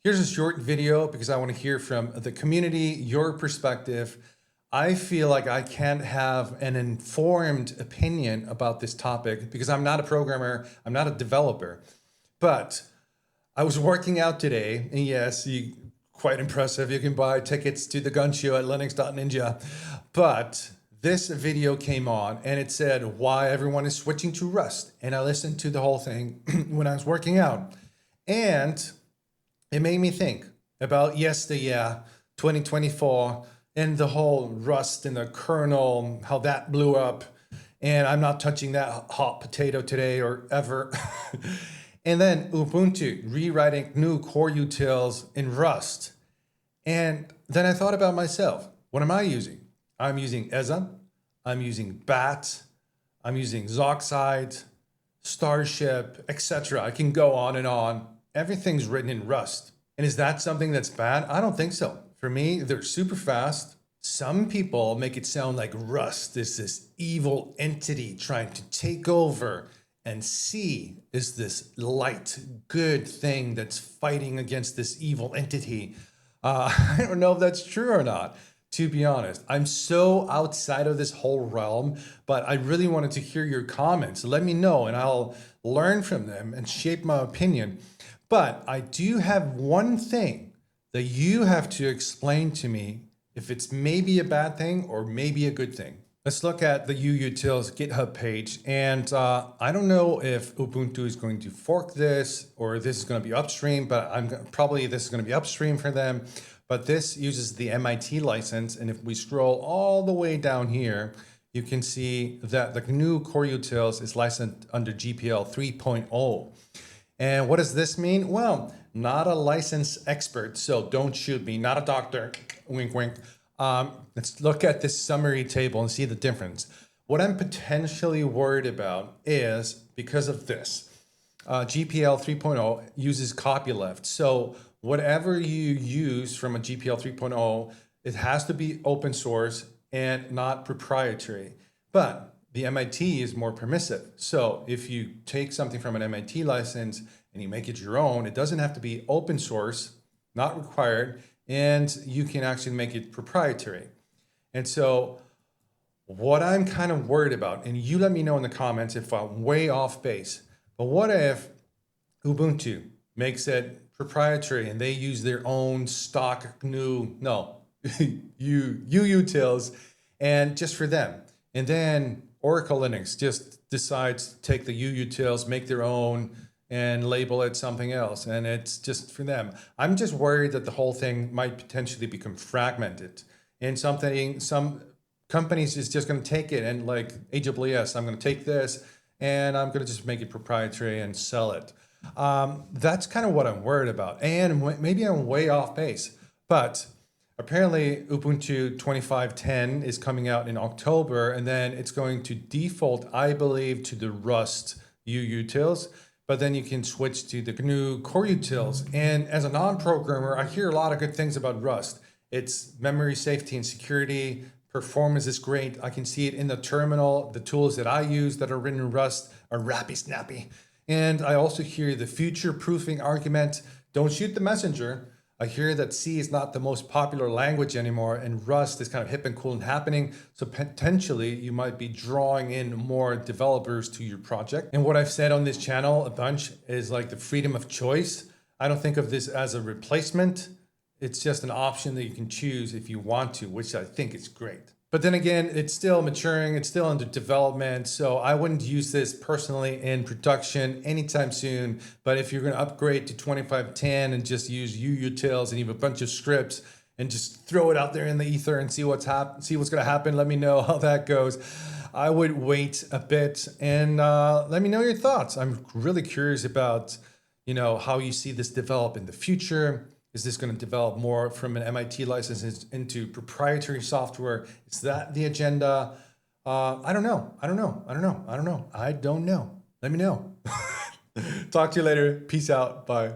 Here's a short video because I want to hear from the community, your perspective. I feel like I can't have an informed opinion about this topic because I'm not a programmer, I'm not a developer. But I was working out today, and yes, quite impressive. You can buy tickets to the gun show at linux.ninja. But this video came on and it said why everyone is switching to Rust. And I listened to the whole thing when I was working out. And it made me think about yesteryear, 2024, and the whole Rust and the kernel, how that blew up. And I'm not touching that hot potato today or ever. And then Ubuntu rewriting new core utils in Rust. And then I thought about myself. What am I using? I'm using Eza. I'm using Bat. I'm using Zoxide, Starship, etc. I can go on and on. Everything's written in Rust. And is that something that's bad? I don't think so. For me, they're super fast. Some people make it sound like Rust is this evil entity trying to take over, and C is this light, good thing that's fighting against this evil entity. I don't know if that's true or not, to be honest. I'm so outside of this whole realm, but I really wanted to hear your comments. Let me know and I'll learn from them and shape my opinion. But I do have one thing that you have to explain to me if it's maybe a bad thing or maybe a good thing. Let's look at the uutils GitHub page. And I don't know if Ubuntu is going to fork this or this is going to be upstream, but probably this is going to be upstream for them. But this uses the MIT license. And if we scroll all the way down here, you can see that the new core utils is licensed under GPL 3.0. And what does this mean? Well, not a licensed expert, so don't shoot me, not a doctor, wink, wink. Let's look at this summary table and see the difference. What I'm potentially worried about is because of this. GPL 3.0 uses copyleft. So whatever you use from a GPL 3.0, it has to be open source and not proprietary. But the MIT is more permissive. So if you take something from an MIT license and you make it your own, it doesn't have to be open source, not required, and you can actually make it proprietary. And so what I'm kind of worried about, and you let me know in the comments if I'm way off base, but what if Ubuntu makes it proprietary and they use their own stock new, utils and just for them. And then Oracle Linux just decides to take the utils, make their own, and label it something else, and it's just for them. I'm just worried that the whole thing might potentially become fragmented, and some companies is just going to take it and like AWS, I'm going to take this and I'm going to just make it proprietary and sell it. That's kind of what I'm worried about, and maybe I'm way off base, but apparently Ubuntu 25.10 is coming out in October, and then it's going to default, I believe, to the Rust utils. But then you can switch to the GNU core utils. And as a non-programmer, I hear a lot of good things about Rust. It's memory safety and security, performance is great. I can see it in the terminal. The tools that I use that are written in Rust are rappy snappy. And I also hear the future proofing argument. Don't shoot the messenger. I hear that C is not the most popular language anymore, and Rust is kind of hip and cool and happening. So potentially you might be drawing in more developers to your project. And what I've said on this channel a bunch is like the freedom of choice. I don't think of this as a replacement. It's just an option that you can choose if you want to, which I think is great. But then again, it's still maturing, it's still under development, so I wouldn't use this personally in production anytime soon. But if you're going to upgrade to 25.10 and just use utils and even a bunch of scripts and just throw it out there in the ether and see what's going to happen, let me know how that goes. I would wait a bit and let me know your thoughts. I'm really curious about, how you see this develop in the future. Is this going to develop more from an MIT license into proprietary software? Is that the agenda? I don't know. I don't know. Let me know. Talk to you later. Peace out. Bye.